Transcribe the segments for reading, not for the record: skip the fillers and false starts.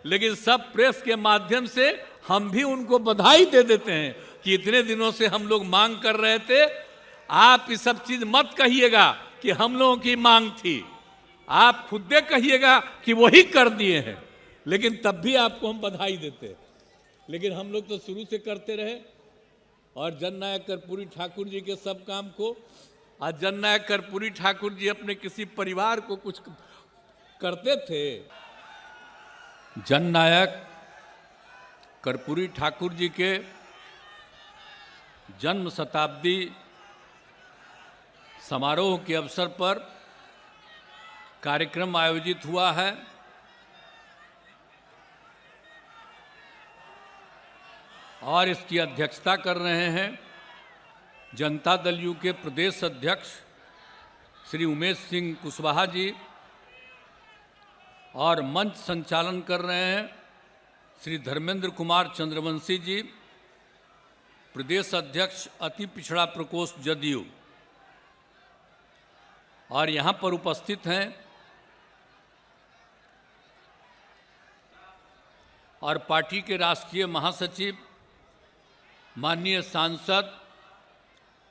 लेकिन सब प्रेस के माध्यम से हम भी उनको बधाई दे देते हैं कि इतने दिनों से हम लोग मांग कर रहे थे। आप ये सब चीज मत कहिएगा कि हम लोगों की मांग थी, आप खुद दे कहिएगा कि वही कर दिए हैं, लेकिन तब भी आपको हम बधाई देते। लेकिन हम लोग तो शुरू से करते रहे और जननायक कर्पूरी ठाकुर जी के सब काम को। आज जननायक कर्पूरी ठाकुर जी अपने किसी परिवार को कुछ करते थे। जननायक कर्पूरी ठाकुर जी के जन्म शताब्दी समारोह के अवसर पर कार्यक्रम आयोजित हुआ है। और इसकी अध्यक्षता कर रहे हैं जनता दल यू के प्रदेश अध्यक्ष श्री उमेश सिंह कुशवाहा जी, और मंच संचालन कर रहे हैं श्री धर्मेंद्र कुमार चंद्रवंशी जी, प्रदेश अध्यक्ष अति पिछड़ा प्रकोष्ठ जदयू। और यहाँ पर उपस्थित हैं और पार्टी के राष्ट्रीय महासचिव माननीय सांसद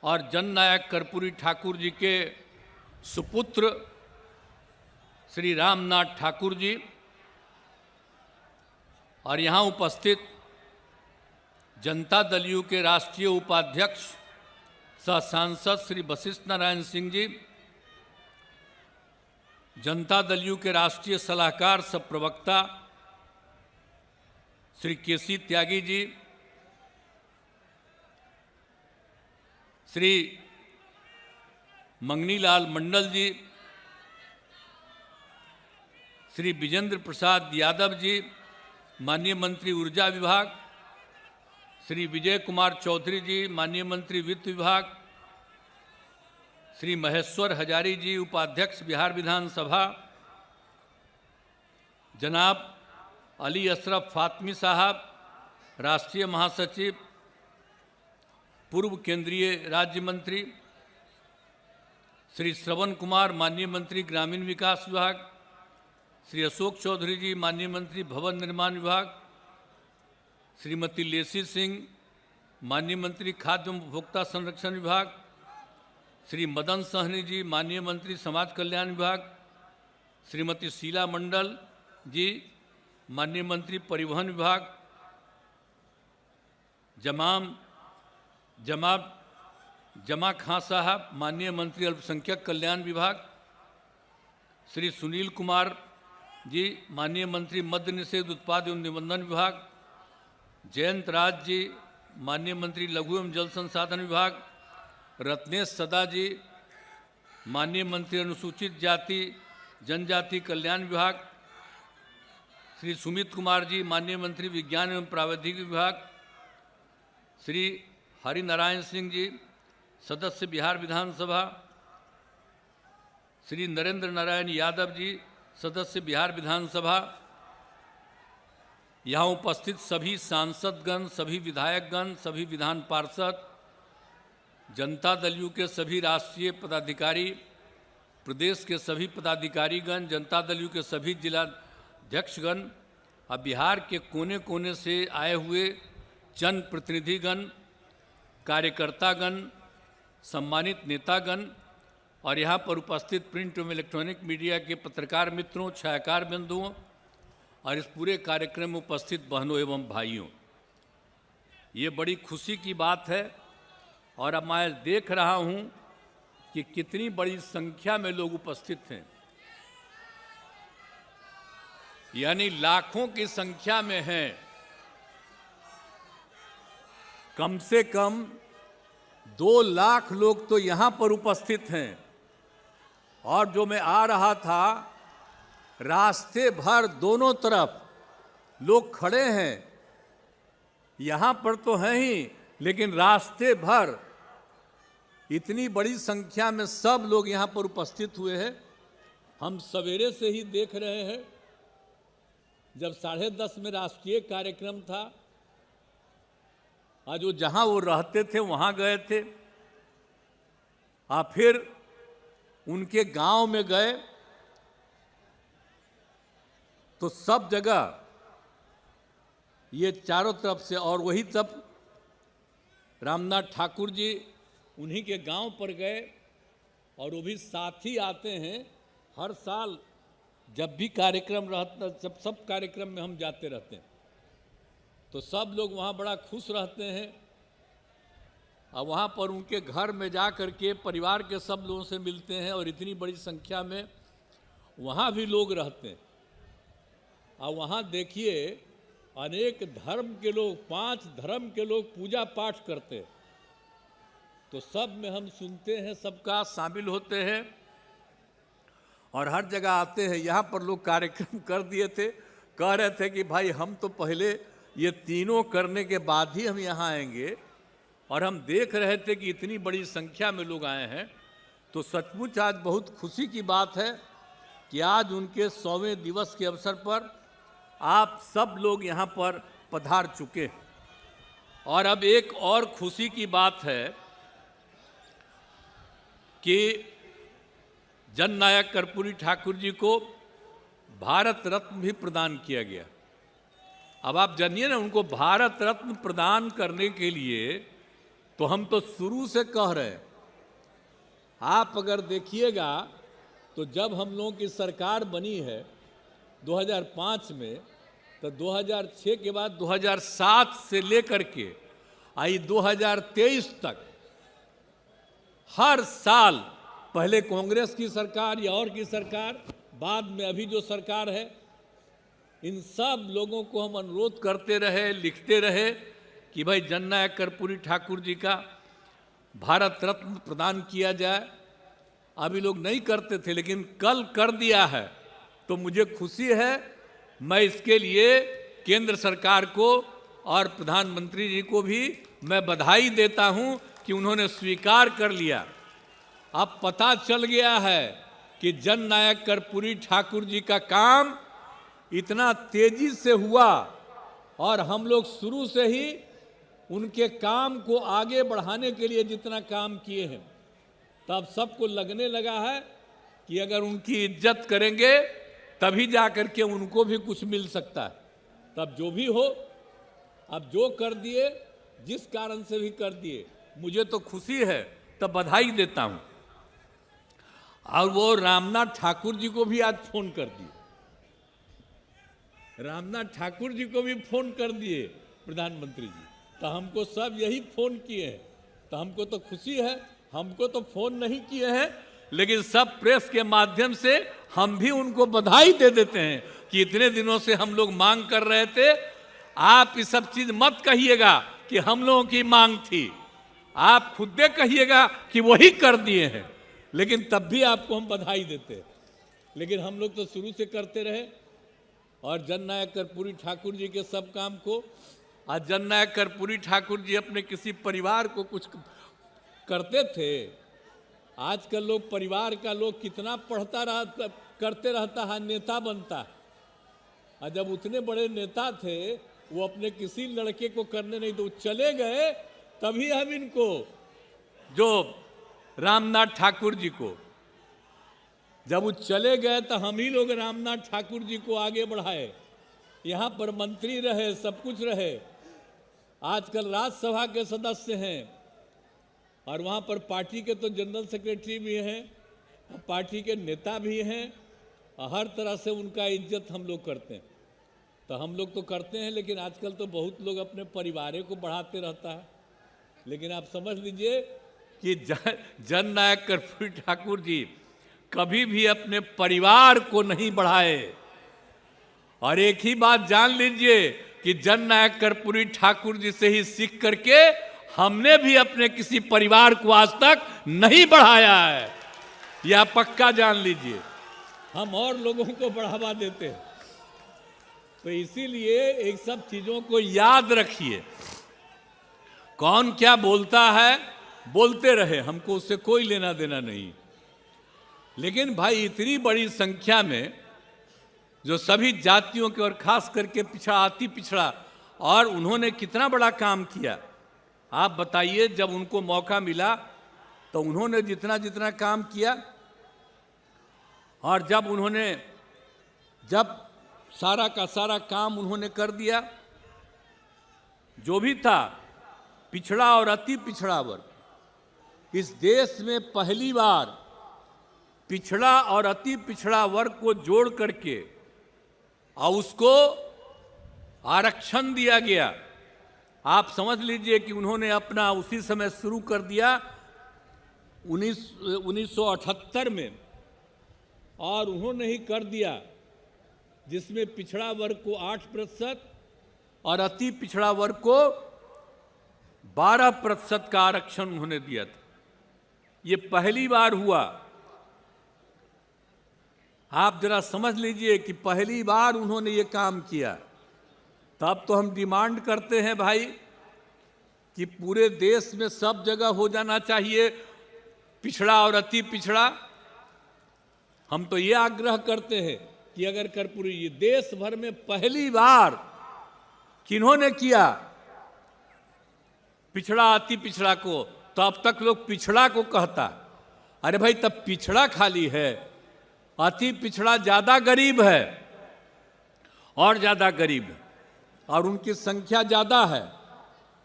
और जननायक कर्पूरी ठाकुर जी के सुपुत्र श्री रामनाथ ठाकुर जी, और यहाँ उपस्थित जनता दल यू के राष्ट्रीय उपाध्यक्ष सह सांसद श्री वशिष्ठ नारायण सिंह जी, जनता दल यू के राष्ट्रीय सलाहकार सह प्रवक्ता श्री केसी त्यागी जी, श्री मंगनीलाल मंडल जी, श्री विजेंद्र प्रसाद यादव जी, माननीय मंत्री ऊर्जा विभाग, श्री विजय कुमार चौधरी जी, माननीय मंत्री वित्त विभाग, श्री महेश्वर हजारी जी, उपाध्यक्ष बिहार विधानसभा, जनाब अली अशरफ फातमी साहब, राष्ट्रीय महासचिव, पूर्व केंद्रीय राज्य मंत्री, श्री श्रवण कुमार, माननीय मंत्री ग्रामीण विकास विभाग, श्री अशोक चौधरी जी, माननीय मंत्री भवन निर्माण विभाग, श्रीमती लेसी सिंह, माननीय मंत्री खाद्य एवं उपभोक्ता संरक्षण विभाग, श्री मदन सहनी जी, माननीय मंत्री समाज कल्याण विभाग, श्रीमती शीला मंडल जी, माननीय मंत्री परिवहन विभाग, जमा खां साहब, माननीय मंत्री अल्पसंख्यक कल्याण विभाग, श्री सुनील कुमार जी, माननीय मंत्री मद्य निषेध उत्पाद एवं निबंधन विभाग, जयंत राज जी, माननीय मंत्री लघु एवं जल संसाधन विभाग, रत्नेश सदा जी, माननीय मंत्री अनुसूचित जाति जनजाति कल्याण विभाग, श्री सुमित कुमार जी, माननीय मंत्री विज्ञान एवं प्रावैधिक विभाग, श्री हरिनारायण सिंह जी, सदस्य बिहार विधानसभा, श्री नरेंद्र नारायण यादव जी, सदस्य बिहार विधानसभा, यहाँ उपस्थित सभी सांसदगण, सभी विधायकगण, सभी विधान पार्षद, जनता दल यू के सभी राष्ट्रीय पदाधिकारी, प्रदेश के सभी पदाधिकारीगण, जनता दल यू के सभी जिलाध्यक्षगण, अब बिहार के कोने कोने से आए हुए जनप्रतिनिधिगण, कार्यकर्तागण, सम्मानित नेतागण, और यहाँ पर उपस्थित प्रिंट एवं इलेक्ट्रॉनिक मीडिया के पत्रकार मित्रों, छायाकार बंधुओं और इस पूरे कार्यक्रम में उपस्थित बहनों एवं भाइयों, ये बड़ी खुशी की बात है। और अब मैं देख रहा हूँ कि कितनी बड़ी संख्या में लोग उपस्थित हैं, यानी लाखों की संख्या में हैं। कम से कम 2 लाख लोग तो यहाँ पर उपस्थित हैं। और जो मैं आ रहा था, रास्ते भर दोनों तरफ लोग खड़े हैं, यहाँ पर तो हैं ही, लेकिन रास्ते भर इतनी बड़ी संख्या में सब लोग यहाँ पर उपस्थित हुए हैं। हम सवेरे से ही देख रहे हैं, जब 10:30 में राष्ट्रीय कार्यक्रम था, आज वो जहाँ वो रहते थे वहाँ गए थे, फिर उनके गांव में गए तो सब जगह ये चारों तरफ से, और वही तब रामनाथ ठाकुर जी उन्हीं के गांव पर गए, और वो भी साथ ही आते हैं हर साल। जब भी कार्यक्रम रहता, जब सब कार्यक्रम में हम जाते रहते हैं तो सब लोग वहाँ बड़ा खुश रहते हैं, और वहाँ पर उनके घर में जा कर के परिवार के सब लोगों से मिलते हैं, और इतनी बड़ी संख्या में वहाँ भी लोग रहते हैं। और वहाँ देखिए अनेक धर्म के लोग, 5 धर्म के लोग पूजा पाठ करते हैं, तो सब में हम सुनते हैं, सबका शामिल होते हैं और हर जगह आते हैं। यहाँ पर लोग कार्यक्रम कर दिए थे, कह रहे थे कि भाई हम तो पहले ये तीनों करने के बाद ही हम यहाँ आएंगे, और हम देख रहे थे कि इतनी बड़ी संख्या में लोग आए हैं। तो सचमुच आज बहुत खुशी की बात है कि आज उनके 100वें दिवस के अवसर पर आप सब लोग यहाँ पर पधार चुके हैं। और अब एक और खुशी की बात है कि जननायक कर्पूरी ठाकुर जी को भारत रत्न भी प्रदान किया गया। अब आप जानिए ना, उनको भारत रत्न प्रदान करने के लिए तो हम तो शुरू से कह रहे हैं। आप अगर देखिएगा तो जब हम लोगों की सरकार बनी है 2005 में, तो 2006 के बाद 2007 से लेकर के आई 2023 तक हर साल, पहले कांग्रेस की सरकार या और की सरकार, बाद में अभी जो सरकार है, इन सब लोगों को हम अनुरोध करते रहे, लिखते रहे कि भाई जननायक कर्पूरी ठाकुर जी का भारत रत्न प्रदान किया जाए। अभी लोग नहीं करते थे, लेकिन कल कर दिया है, तो मुझे खुशी है। मैं इसके लिए केंद्र सरकार को और प्रधानमंत्री जी को भी मैं बधाई देता हूं कि उन्होंने स्वीकार कर लिया। अब पता चल गया है कि जननायक कर्पूरी ठाकुर जी का काम इतना तेजी से हुआ, और हम लोग शुरू से ही उनके काम को आगे बढ़ाने के लिए जितना काम किए हैं, तब सबको लगने लगा है कि अगर उनकी इज्जत करेंगे तभी जा कर के उनको भी कुछ मिल सकता है। तब जो भी हो, अब जो कर दिए, जिस कारण से भी कर दिए, मुझे तो खुशी है, तब बधाई देता हूं। और वो रामनाथ ठाकुर जी को भी आज फोन कर दिए, रामनाथ ठाकुर जी को भी फोन कर दिए प्रधानमंत्री जी, तो हमको सब यही फोन किए हैं। तो हमको तो खुशी है, हमको तो फोन नहीं किए हैं, लेकिन सब प्रेस के माध्यम से हम भी उनको बधाई दे देते हैं कि इतने दिनों से हम लोग मांग कर रहे थे। आप ये सब चीज मत कहिएगा कि हम लोगों की मांग थी, आप खुद कहिएगा कि वही कर दिए हैं, लेकिन तब भी आपको हम बधाई देते हैं। लेकिन हम लोग तो शुरू से करते रहे, और जननायक कर्पूरी ठाकुर जी के सब काम को, आज जननायक कर्पूरी ठाकुर जी अपने किसी परिवार को कुछ करते थे। आजकल लोग परिवार का लोग कितना पढ़ता रहता, करते रहता है, नेता बनता है। और जब उतने बड़े नेता थे, वो अपने किसी लड़के को करने नहीं तो चले गए, तभी हम इनको, जो रामनाथ ठाकुर जी को, जब वो चले गए तो हम ही लोग रामनाथ ठाकुर जी को आगे बढ़ाए। यहाँ पर मंत्री रहे, सब कुछ रहे, आजकल राज्यसभा के सदस्य हैं, और वहाँ पर पार्टी के तो जनरल सेक्रेटरी भी हैं, पार्टी के नेता भी हैं, और हर तरह से उनका इज्जत हम लोग करते हैं। तो हम लोग तो करते हैं, लेकिन आजकल तो बहुत लोग अपने परिवार को बढ़ाते रहता है। लेकिन आप समझ लीजिए कि जननायक कर्पूरी ठाकुर जी कभी भी अपने परिवार को नहीं बढ़ाए। और एक ही बात जान लीजिए कि जननायक कर्पूरी ठाकुर जी से ही सीख करके हमने भी अपने किसी परिवार को आज तक नहीं बढ़ाया है, यह पक्का जान लीजिए। हम और लोगों को बढ़ावा देते हैं। तो इसीलिए एक सब चीजों को याद रखिए। कौन क्या बोलता है, बोलते रहे, हमको उससे कोई लेना देना नहीं। लेकिन भाई इतनी बड़ी संख्या में जो सभी जातियों के और खास करके पिछड़ा, अति पिछड़ा, और उन्होंने कितना बड़ा काम किया। आप बताइए, जब उनको मौका मिला तो उन्होंने जितना जितना काम किया, और जब सारा का सारा काम उन्होंने कर दिया, जो भी था पिछड़ा और अति पिछड़ा वर्ग, इस देश में पहली बार पिछड़ा और अति पिछड़ा वर्ग को जोड़ करके और उसको आरक्षण दिया गया। आप समझ लीजिए कि उन्होंने अपना उसी समय शुरू कर दिया 1978 में, और उन्होंने ही कर दिया जिसमें पिछड़ा वर्ग को 8% और अति पिछड़ा वर्ग को 12% का आरक्षण उन्होंने दिया था। ये पहली बार हुआ। आप जरा समझ लीजिए कि पहली बार उन्होंने ये काम किया। तब तो हम डिमांड करते हैं भाई कि पूरे देश में सब जगह हो जाना चाहिए पिछड़ा और अति पिछड़ा। हम तो ये आग्रह करते हैं कि अगर कर्पूरी ये देश भर में पहली बार किन्होंने किया पिछड़ा अति पिछड़ा को, तो अब तक लोग पिछड़ा को कहता। अरे भाई तब पिछड़ा खाली है, अति पिछड़ा ज्यादा गरीब है और ज्यादा गरीब है और उनकी संख्या ज्यादा है।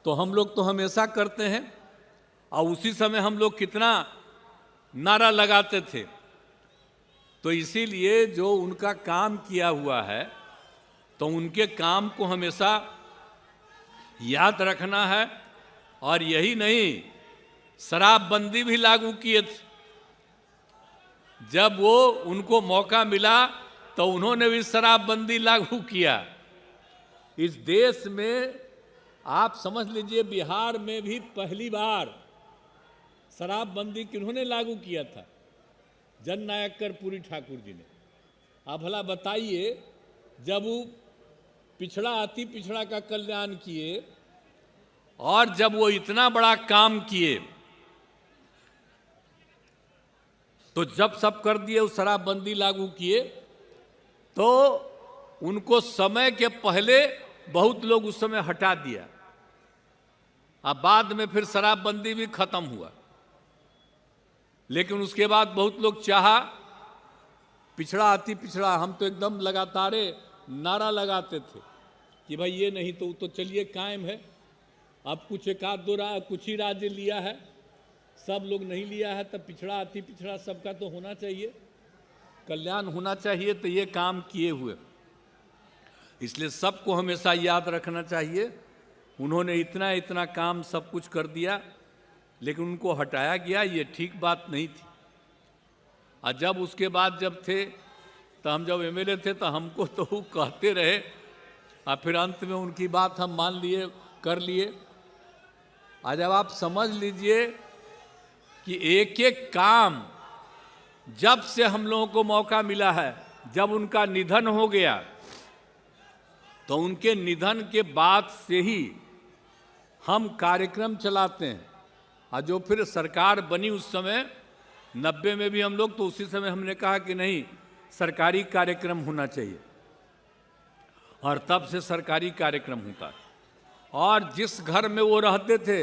तो हम लोग तो हमेशा करते हैं, और उसी समय हम लोग कितना नारा लगाते थे। तो इसीलिए जो उनका काम किया हुआ है तो उनके काम को हमेशा याद रखना है। और यही नहीं, शराबबंदी भी लागू किए थे। जब वो उनको मौका मिला तो उन्होंने भी शराबबंदी लागू किया। इस देश में आप समझ लीजिए बिहार में भी पहली बार शराबबंदी किन्होंने लागू किया था? जननायक कर्पूरी ठाकुर जी ने। आप भला बताइए, जब वो पिछड़ा अति पिछड़ा का कल्याण किए और जब वो इतना बड़ा काम किए, तो जब सब कर दिए उस शराबबंदी लागू किए, तो उनको समय के पहले बहुत लोग उस समय हटा दिया। अब बाद में फिर शराबबंदी भी खत्म हुआ, लेकिन उसके बाद बहुत लोग चाहा पिछड़ा अति पिछड़ा। हम तो एकदम लगातार नारा लगाते थे कि भाई ये नहीं तो चलिए कायम है। अब कुछ एक आध दो कुछ ही राज्य लिया है, सब लोग नहीं लिया है, तब पिछड़ा अति पिछड़ा सबका तो होना चाहिए, कल्याण होना चाहिए। तो ये काम किए हुए, इसलिए सबको हमेशा याद रखना चाहिए। उन्होंने इतना इतना काम सब कुछ कर दिया, लेकिन उनको हटाया गया, ये ठीक बात नहीं थी। और जब उसके बाद जब थे, तो हम जब एमएलए थे तो हमको तो वो कहते रहे, और फिर अंत में उनकी बात हम मान लिए, कर लिए। और जब आप समझ लीजिए कि एक एक काम जब से हम लोगों को मौका मिला है, जब उनका निधन हो गया तो उनके निधन के बाद से ही हम कार्यक्रम चलाते हैं। और जो फिर सरकार बनी उस समय 90 में भी हम लोग, तो उसी समय हमने कहा कि नहीं, सरकारी कार्यक्रम होना चाहिए, और तब से सरकारी कार्यक्रम होता है। और जिस घर में वो रहते थे,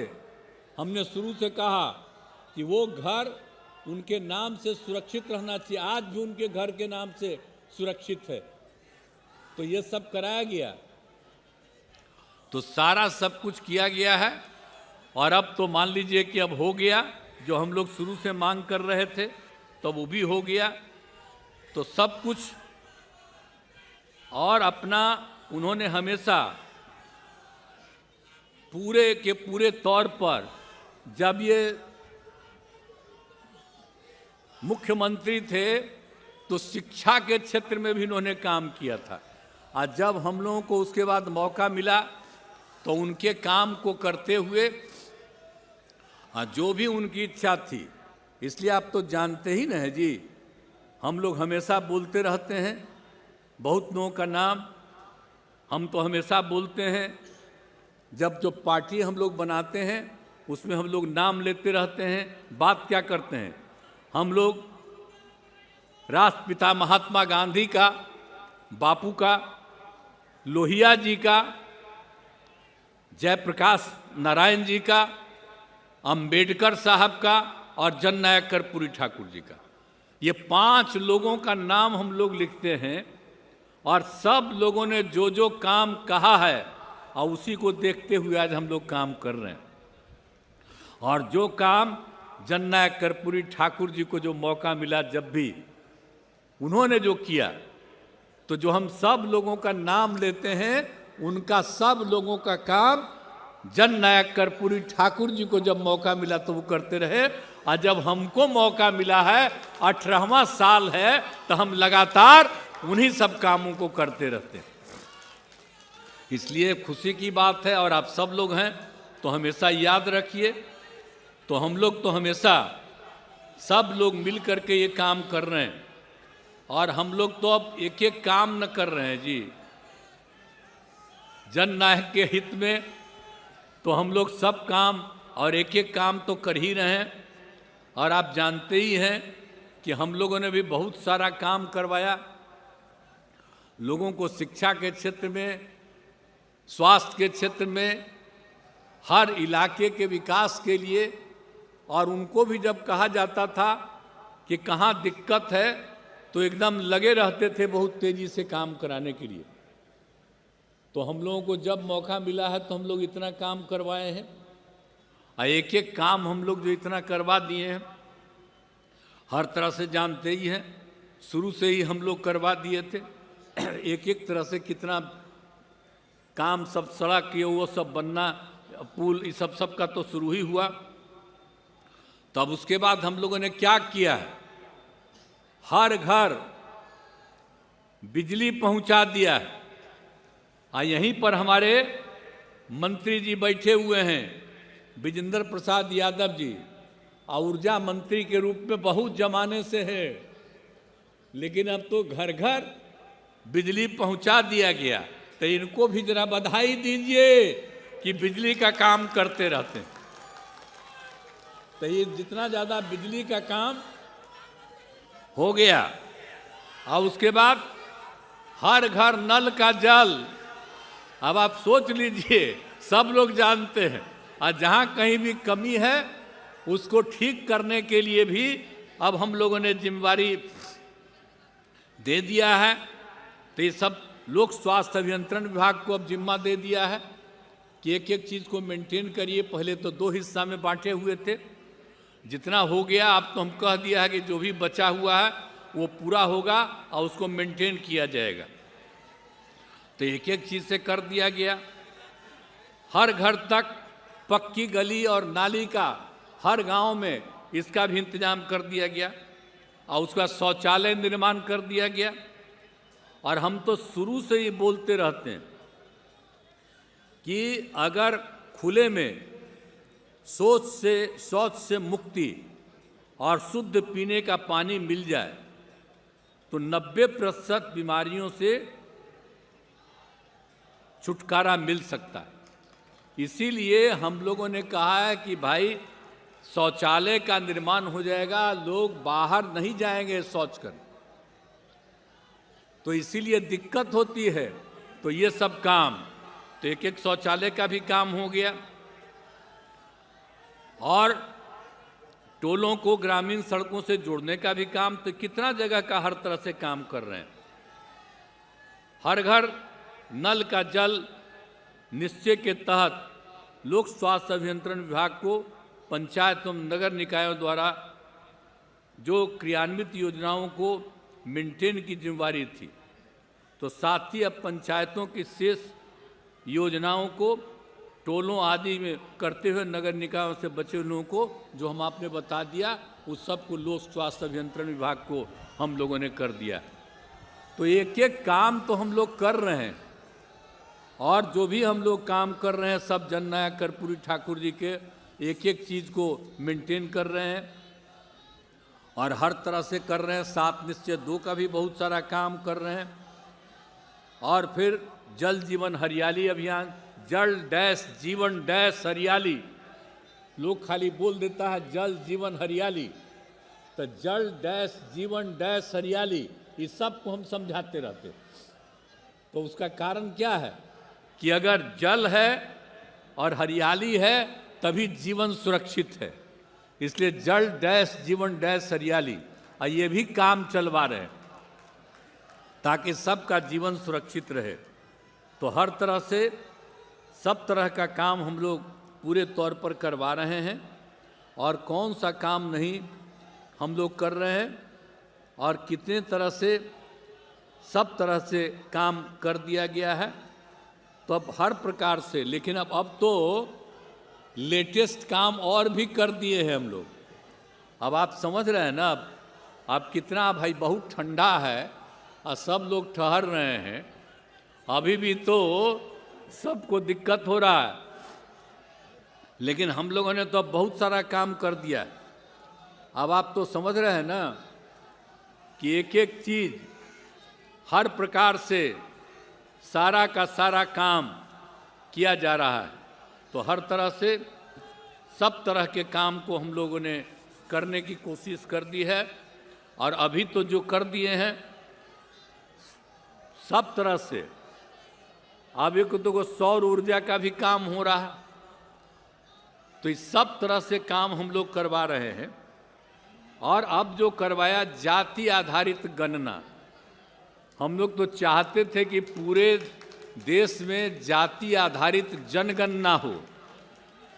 हमने शुरू से कहा कि वो घर उनके नाम से सुरक्षित रहना चाहिए। आज भी उनके घर के नाम से सुरक्षित है। तो ये सब कराया गया, तो सारा सब कुछ किया गया है। और अब तो मान लीजिए कि अब हो गया, जो हम लोग शुरू से मांग कर रहे थे तो वो भी हो गया। तो सब कुछ, और अपना उन्होंने हमेशा पूरे के पूरे तौर पर, जब ये मुख्यमंत्री थे तो शिक्षा के क्षेत्र में भी इन्होंने काम किया था। और जब हम लोगों को उसके बाद मौका मिला तो उनके काम को करते हुए, जो भी उनकी इच्छा थी, इसलिए आप तो जानते ही ना है जी, हम लोग हमेशा बोलते रहते हैं बहुत लोगों का नाम, हम तो हमेशा बोलते हैं। जब जो पार्टी हम लोग बनाते हैं उसमें हम लोग नाम लेते रहते हैं। बात क्या करते हैं हम लोग? राष्ट्रपिता महात्मा गांधी का, बापू का, लोहिया जी का, जयप्रकाश नारायण जी का, अंबेडकर साहब का और जननायक कर्पूरी ठाकुर जी का, ये 5 लोगों का नाम हम लोग लिखते हैं। और सब लोगों ने जो जो काम कहा है और उसी को देखते हुए आज हम लोग काम कर रहे हैं। और जो काम जननायक कर्पूरी ठाकुर जी को जो मौका मिला, जब भी उन्होंने जो किया, तो जो हम सब लोगों का नाम लेते हैं, उनका सब लोगों का काम जननायक कर्पूरी ठाकुर जी को जब मौका मिला तो वो करते रहे। और जब हमको मौका मिला है, 18वां साल है, तो हम लगातार उन्हीं सब कामों को करते रहते हैं। इसलिए खुशी की बात है। और आप सब लोग हैं तो हमेशा याद रखिए, तो हम लोग तो हमेशा सब लोग मिल करके ये काम कर रहे हैं। और हम लोग तो अब एक एक काम न कर रहे हैं जी, जननायक के हित में तो हम लोग सब काम और एक एक काम तो कर ही रहे हैं। और आप जानते ही हैं कि हम लोगों ने भी बहुत सारा काम करवाया, लोगों को शिक्षा के क्षेत्र में, स्वास्थ्य के क्षेत्र में, हर इलाके के विकास के लिए। और उनको भी जब कहा जाता था कि कहाँ दिक्कत है, तो एकदम लगे रहते थे बहुत तेजी से काम कराने के लिए। तो हम लोगों को जब मौका मिला है तो हम लोग इतना काम करवाए हैं। और एक एक काम हम लोग जो इतना करवा दिए हैं, हर तरह से जानते ही हैं, शुरू से ही हम लोग करवा दिए थे। एक एक तरह से कितना काम, सब सड़क ये वो सब बनना, पुल, इस सब का तो शुरू ही हुआ। तब उसके बाद हम लोगों ने क्या किया है, हर घर बिजली पहुंचा दिया है। और यहीं पर हमारे मंत्री जी बैठे हुए हैं, विजेंद्र प्रसाद यादव जी, और ऊर्जा मंत्री के रूप में बहुत जमाने से है। लेकिन अब तो घर घर बिजली पहुंचा दिया गया। तो इनको भी जरा बधाई दीजिए कि बिजली का काम करते रहते हैं। तो ये जितना ज़्यादा बिजली का काम हो गया, और उसके बाद हर घर नल का जल। अब आप सोच लीजिए, सब लोग जानते हैं, और जहाँ कहीं भी कमी है उसको ठीक करने के लिए भी अब हम लोगों ने जिम्मेवारी दे दिया है। तो ये सब लोक स्वास्थ्य अभियंत्रण विभाग को अब जिम्मा दे दिया है कि एक एक चीज़ को मेंटेन करिए। पहले तो 2 हिस्सा में बांटे हुए थे, जितना हो गया अब तो हम कह दिया है कि जो भी बचा हुआ है वो पूरा होगा और उसको मेंटेन किया जाएगा। तो एक एक चीज़ से कर दिया गया। हर घर तक पक्की गली और नाली का हर गांव में इसका भी इंतजाम कर दिया गया, और उसका शौचालय निर्माण कर दिया गया। और हम तो शुरू से ही बोलते रहते हैं कि अगर खुले में शौच से मुक्ति और शुद्ध पीने का पानी मिल जाए तो 90% बीमारियों से छुटकारा मिल सकता है। इसीलिए हम लोगों ने कहा है कि भाई शौचालय का निर्माण हो जाएगा, लोग बाहर नहीं जाएंगे शौच करने, तो इसीलिए दिक्कत होती है। तो ये सब काम, तो एक एक शौचालय का भी काम हो गया। और टोलों को ग्रामीण सड़कों से जोड़ने का भी काम, तो कितना जगह का हर तरह से काम कर रहे हैं। हर घर नल का जल निश्चय के तहत लोक स्वास्थ्य अभियंत्रण विभाग को पंचायत एवं नगर निकायों द्वारा जो क्रियान्वित योजनाओं को मेंटेन की जिम्मेवारी थी, तो साथ ही अब पंचायतों की शेष योजनाओं को टोलों आदि में करते हुए नगर निकायों से बचे लोगों को जो हम आपने बता दिया, उस सब को लोक स्वास्थ्य अभियंत्रण विभाग को हम लोगों ने कर दिया। तो एक एक काम तो हम लोग कर रहे हैं, और जो भी हम लोग काम कर रहे हैं सब जननायक कर्पूरी ठाकुर जी के एक एक चीज़ को मेंटेन कर रहे हैं और हर तरह से कर रहे हैं। 7 निश्चय 2 का भी बहुत सारा काम कर रहे हैं। और फिर जल जीवन हरियाली अभियान, जल डैश जीवन डैश हरियाली, लोग खाली बोल देता है जल जीवन हरियाली, तो जल डैश जीवन डैश हरियाली, इस सब को हम समझाते रहते। तो उसका कारण क्या है कि अगर जल है और हरियाली है तभी जीवन सुरक्षित है, इसलिए जल डैश जीवन डैश हरियाली, और ये भी काम चलवा रहे हैं ताकि सबका जीवन सुरक्षित रहे। तो हर तरह से सब तरह का काम हम लोग पूरे तौर पर करवा रहे हैं और कौन सा काम नहीं हम लोग कर रहे हैं और कितने तरह से सब तरह से काम कर दिया गया है। तो अब हर प्रकार से, लेकिन अब तो लेटेस्ट काम और भी कर दिए हैं हम लोग। अब आप समझ रहे हैं ना, अब कितना भाई बहुत ठंडा है और सब लोग ठहर रहे हैं, अभी भी तो सबको दिक्कत हो रहा है, लेकिन हम लोगों ने तो अब बहुत सारा काम कर दिया है। अब आप तो समझ रहे हैं ना कि एक एक चीज़ हर प्रकार से सारा का सारा काम किया जा रहा है। तो हर तरह से सब तरह के काम को हम लोगों ने करने की कोशिश कर दी है और अभी तो जो कर दिए हैं सब तरह से। अब एक तो सौर ऊर्जा का भी काम हो रहा है, तो इस सब तरह से काम हम लोग करवा रहे हैं। और अब जो करवाया जाति आधारित गणना, हम लोग तो चाहते थे कि पूरे देश में जाति आधारित जनगणना हो,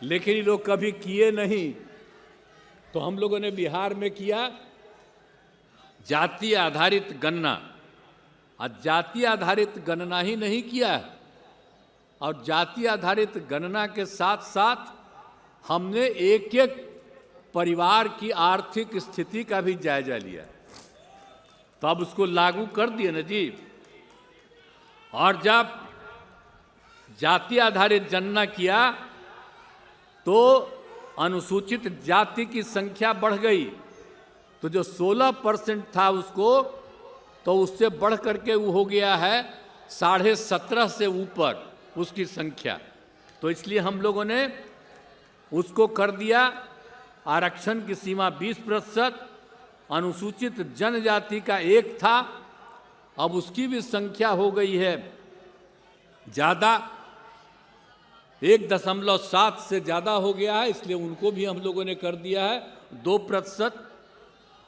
लेकिन ये लोग कभी किए नहीं। तो हम लोगों ने बिहार में किया जाति आधारित गणना। और जाति आधारित गणना ही नहीं किया, और जाति आधारित गणना के साथ साथ हमने एक एक परिवार की आर्थिक स्थिति का भी जायजा लिया। तो अब उसको लागू कर दिए ना जी। और जब जाति आधारित गणना किया तो अनुसूचित जाति की संख्या बढ़ गई। तो जो 16% था उसको, तो उससे बढ़ करके वो हो गया है 17.5 से ऊपर उसकी संख्या। तो इसलिए हम लोगों ने उसको कर दिया आरक्षण की सीमा 20%। अनुसूचित जनजाति का 1 था, अब उसकी भी संख्या हो गई है ज़्यादा, 1.7 से ज़्यादा हो गया है, इसलिए उनको भी हम लोगों ने कर दिया है 2%।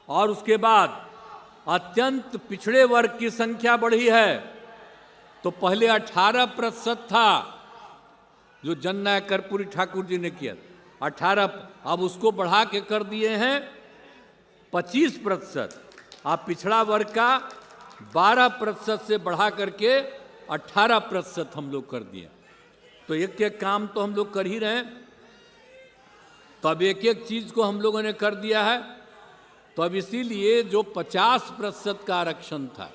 और उसके बाद अत्यंत पिछड़े वर्ग की संख्या बढ़ी है। तो पहले 18% था जो जननायक कर्पूरी ठाकुर जी ने किया, 18, अब उसको बढ़ा के कर दिए हैं 25%। अब पिछड़ा वर्ग का 12% से बढ़ा करके 18% हम लोग कर दिए। तो एक एक काम तो हम लोग कर ही रहे हैं। तो अब एक एक चीज़ को हम लोगों ने कर दिया है। तो अब इसीलिए जो 50% का आरक्षण था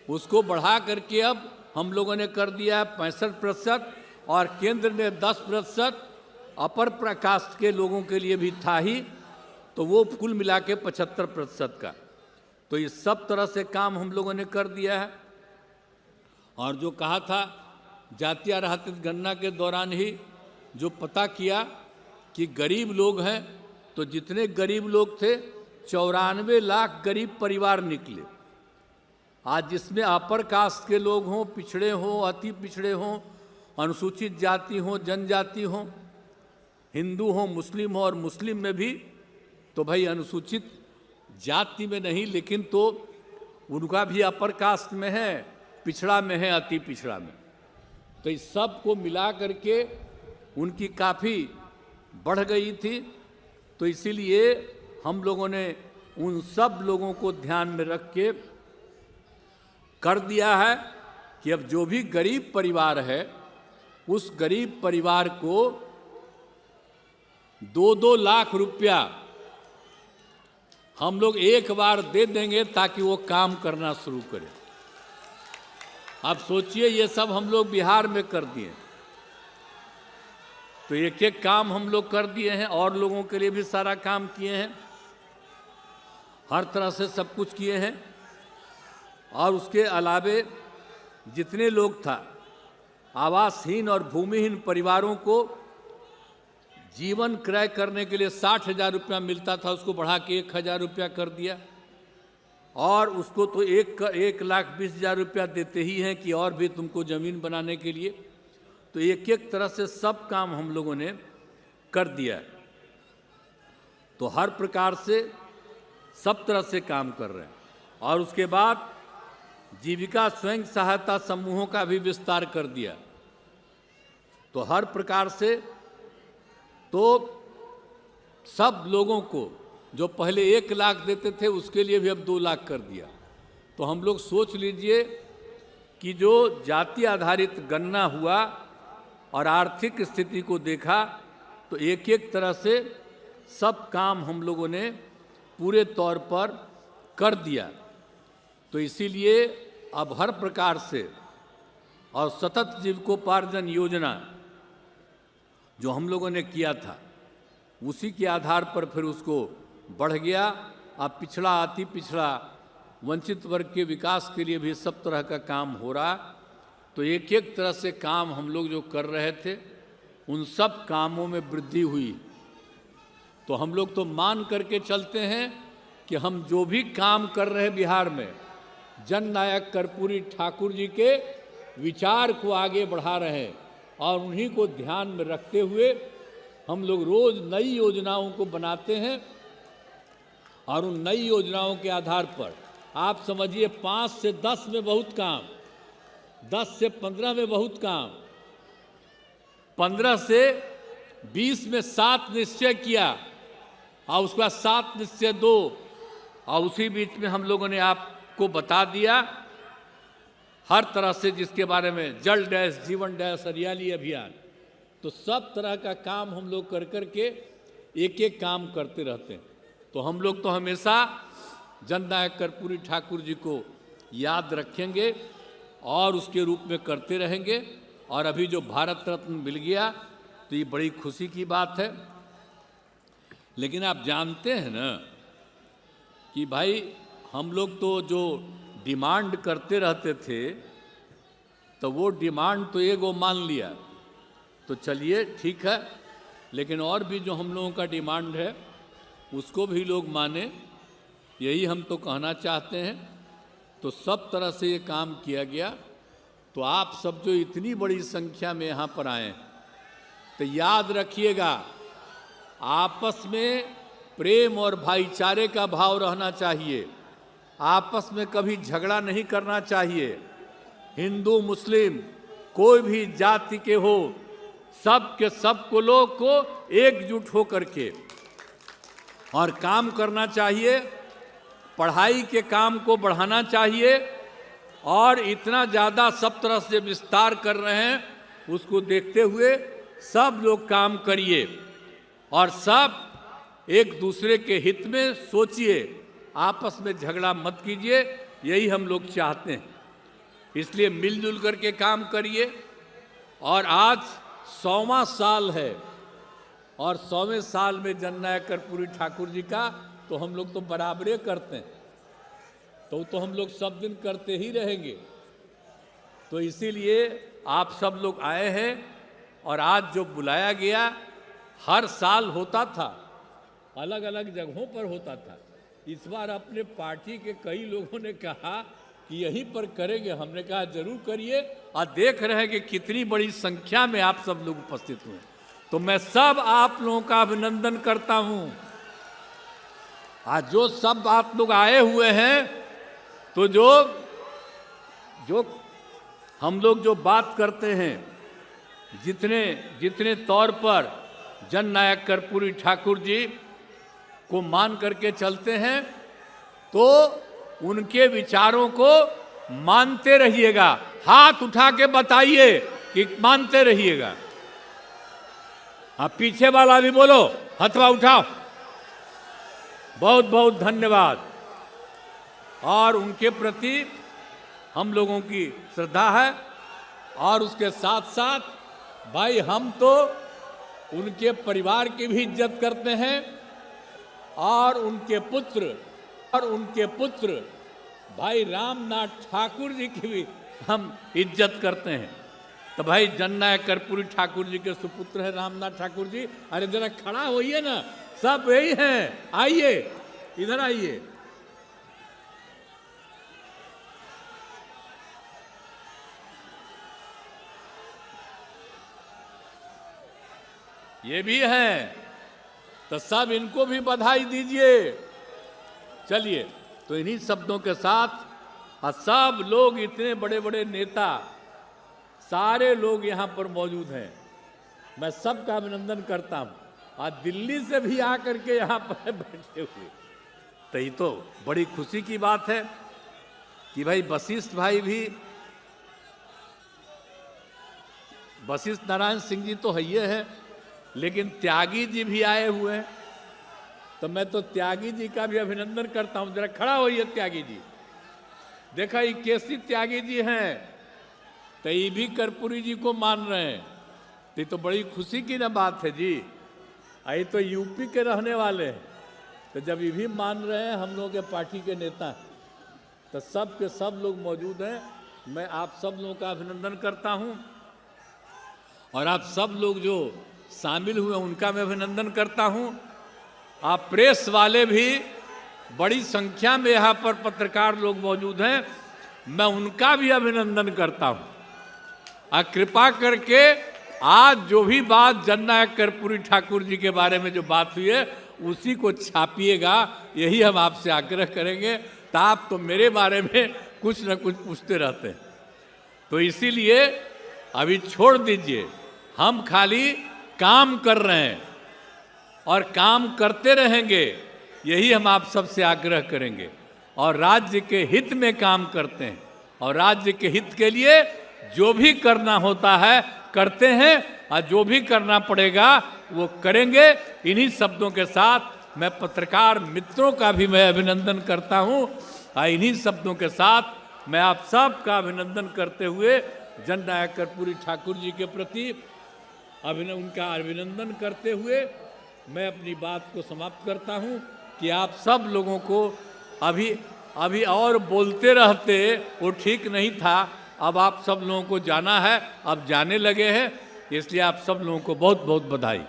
उसको बढ़ा करके अब हम लोगों ने कर दिया है 65%। और केंद्र ने 10% अपर प्रकास्ट के लोगों के लिए भी था ही, तो वो कुल मिला के 75% का। तो ये सब तरह से काम हम लोगों ने कर दिया है। और जो कहा था जाति आधारित गणना के दौरान ही जो पता किया कि गरीब लोग हैं, तो जितने गरीब लोग थे 94 लाख गरीब परिवार निकले। आज जिसमें अपर कास्ट के लोग हों, पिछड़े हों, अति पिछड़े हों, अनुसूचित जाति हों, जनजाति हों, हिंदू हों, मुस्लिम हों, और मुस्लिम में भी तो भाई अनुसूचित जाति में नहीं, लेकिन तो उनका भी अपर कास्ट में है, पिछड़ा में है, अति पिछड़ा में। तो इस सब को मिला करके उनकी काफ़ी बढ़ गई थी। तो इसीलिए हम लोगों ने उन सब लोगों को ध्यान में रख के कर दिया है कि अब जो भी गरीब परिवार है उस गरीब परिवार को 2-2 लाख रुपया हम लोग एक बार दे देंगे ताकि वो काम करना शुरू करे। आप सोचिए, ये सब हम लोग बिहार में कर दिए। तो एक एक काम हम लोग कर दिए हैं, और लोगों के लिए भी सारा काम किए हैं, हर तरह से सब कुछ किए हैं। और उसके अलावे जितने लोग था आवासहीन और भूमिहीन परिवारों को जीवन क्रय करने के लिए 60,000 रुपया मिलता था, उसको बढ़ा के 1,000 रुपया कर दिया। और उसको तो 1,20,000 रुपया देते ही हैं कि और भी तुमको ज़मीन बनाने के लिए। तो एक एक तरह से सब काम हम लोगों ने कर दिया। तो हर प्रकार से सब तरह से काम कर रहे हैं। और उसके बाद जीविका स्वयं सहायता समूहों का भी विस्तार कर दिया। तो हर प्रकार से तो सब लोगों को जो पहले 1 लाख देते थे उसके लिए भी अब 2 लाख कर दिया। तो हम लोग सोच लीजिए कि जो जाति आधारित गणना हुआ और आर्थिक स्थिति को देखा तो एक एक तरह से सब काम हम लोगों ने पूरे तौर पर कर दिया। तो इसीलिए अब हर प्रकार से और सतत जीविकोपार्जन योजना जो हम लोगों ने किया था उसी के आधार पर फिर उसको बढ़ गया। अब पिछड़ा अति पिछड़ा वंचित वर्ग के विकास के लिए भी सब तरह का काम हो रहा। तो एक एक तरह से काम हम लोग जो कर रहे थे उन सब कामों में वृद्धि हुई। तो हम लोग तो मान करके चलते हैं कि हम जो भी काम कर रहे हैं बिहार में जननायक कर्पूरी ठाकुर जी के विचार को आगे बढ़ा रहे हैं और उन्हीं को ध्यान में रखते हुए हम लोग रोज नई योजनाओं को बनाते हैं और उन नई योजनाओं के आधार पर आप समझिए 5 से 10 में बहुत काम, 10 से 15 में बहुत काम, 15 से 20 में 7 निश्चय किया और उसके बाद 7 निश्चय 2 और उसी बीच में हम लोगों ने आपको बता दिया हर तरह से जिसके बारे में जल डैश जीवन डैश हरियाली अभियान। तो सब तरह का काम हम लोग कर कर के एक एक काम करते रहते हैं। तो हम लोग तो हमेशा जननायक कर्पूरी ठाकुर जी को याद रखेंगे और उसके रूप में करते रहेंगे। और अभी जो भारत रत्न मिल गया तो ये बड़ी खुशी की बात है। लेकिन आप जानते हैं ना कि भाई हम लोग तो जो डिमांड करते रहते थे तो वो डिमांड तो एगो मान लिया तो चलिए ठीक है, लेकिन और भी जो हम लोगों का डिमांड है उसको भी लोग माने, यही हम तो कहना चाहते हैं। तो सब तरह से ये काम किया गया। तो आप सब जो इतनी बड़ी संख्या में यहाँ पर आए तो याद रखिएगा आपस में प्रेम और भाईचारे का भाव रहना चाहिए। आपस में कभी झगड़ा नहीं करना चाहिए। हिंदू मुस्लिम कोई भी जाति के हो सब के सब को लोग को एकजुट हो करके और काम करना चाहिए। पढ़ाई के काम को बढ़ाना चाहिए और इतना ज़्यादा सब तरह से विस्तार कर रहे हैं उसको देखते हुए सब लोग काम करिए और सब एक दूसरे के हित में सोचिए, आपस में झगड़ा मत कीजिए, यही हम लोग चाहते हैं। इसलिए मिलजुल करके काम करिए। और आज 100वां साल है और 100वें साल में जननायक कर्पूरी ठाकुर जी का तो हम लोग तो बराबरे करते हैं, तो हम लोग सब दिन करते ही रहेंगे। तो इसीलिए आप सब लोग आए हैं और आज जो बुलाया गया हर साल होता था, अलग अलग जगहों पर होता था। इस बार अपने पार्टी के कई लोगों ने कहा कि यहीं पर करेंगे। हमने कहा जरूर करिए और देख रहे हैं कि कितनी बड़ी संख्या में आप सब लोग उपस्थित हुए। तो मैं सब आप लोगों का अभिनंदन करता हूं। आज जो सब आप लोग आए हुए हैं तो जो हम लोग जो बात करते हैं जितने तौर पर जननायक कर्पूरी ठाकुर जी को मान करके चलते हैं तो उनके विचारों को मानते रहिएगा। हाथ उठा के बताइए कि मानते रहिएगा। हाँ, पीछे वाला भी बोलो, हथवा उठाओ। बहुत बहुत धन्यवाद। और उनके प्रति हम लोगों की श्रद्धा है और उसके साथ साथ भाई हम तो उनके परिवार की भी इज्जत करते हैं और उनके पुत्र भाई रामनाथ ठाकुर जी की भी हम इज्जत करते हैं। तो भाई जननायक कर्पूरी ठाकुर जी के सुपुत्र है रामनाथ ठाकुर जी। अरे जरा खड़ा होइए ना, सब यही हैं, आइए इधर आइए। ये भी हैं तो सब इनको भी बधाई दीजिए। चलिए, तो इन्हीं शब्दों के साथ सब लोग इतने बड़े बड़े नेता सारे लोग यहाँ पर मौजूद हैं मैं सबका अभिनंदन करता हूँ। आज दिल्ली से भी आकर के यहाँ पर बैठे हुए, तो ये तो बड़ी खुशी की बात है कि भाई वशिष्ठ भाई भी, वशिष्ठ नारायण सिंह जी तो है है, लेकिन त्यागी जी भी आए हुए हैं। तो मैं तो त्यागी जी का भी अभिनंदन करता हूं। जरा खड़ा होइए त्यागी जी। देखा ये कैसी त्यागी जी हैं, तो ये भी कर्पूरी जी को मान रहे हैं। ये तो बड़ी खुशी की ना बात है जी। ये तो यूपी के रहने वाले हैं, तो जब ये भी मान रहे हैं, हम लोगों के पार्टी के नेता, तो सब के सब लोग मौजूद हैं। मैं आप सब लोगों का अभिनंदन करता हूं, और आप सब लोग जो शामिल हुए उनका मैं अभिनंदन करता हूं। आप प्रेस वाले भी बड़ी संख्या में यहाँ पर पत्रकार लोग मौजूद हैं, मैं उनका भी अभिनंदन करता हूं। कृपा करके आज जो भी बात जननायक कर्पूरी ठाकुर जी के बारे में जो बात हुई है, उसी को छापिएगा, यही हम आपसे आग्रह करेंगे। तो आप तो मेरे बारे में कुछ न कुछ पूछते रहते हैं, तो इसीलिए अभी छोड़ दीजिए। हम खाली काम कर रहे हैं और काम करते रहेंगे, यही हम आप सबसे आग्रह करेंगे। और राज्य के हित में काम करते हैं, और राज्य के हित के लिए जो भी करना होता है करते हैं, और जो भी करना पड़ेगा वो करेंगे। इन्हीं शब्दों के साथ मैं पत्रकार मित्रों का भी मैं अभिनंदन करता हूं। इन्हीं शब्दों के साथ मैं आप सब का अभिनंदन करते हुए जननायक कर्पूरी ठाकुर जी के प्रति उनका अभिनंदन करते हुए मैं अपनी बात को समाप्त करता हूं कि आप सब लोगों को अभी और बोलते रहते वो ठीक नहीं था। अब आप सब लोगों को जाना है, अब जाने लगे हैं, इसलिए आप सब लोगों को बहुत बहुत बधाई।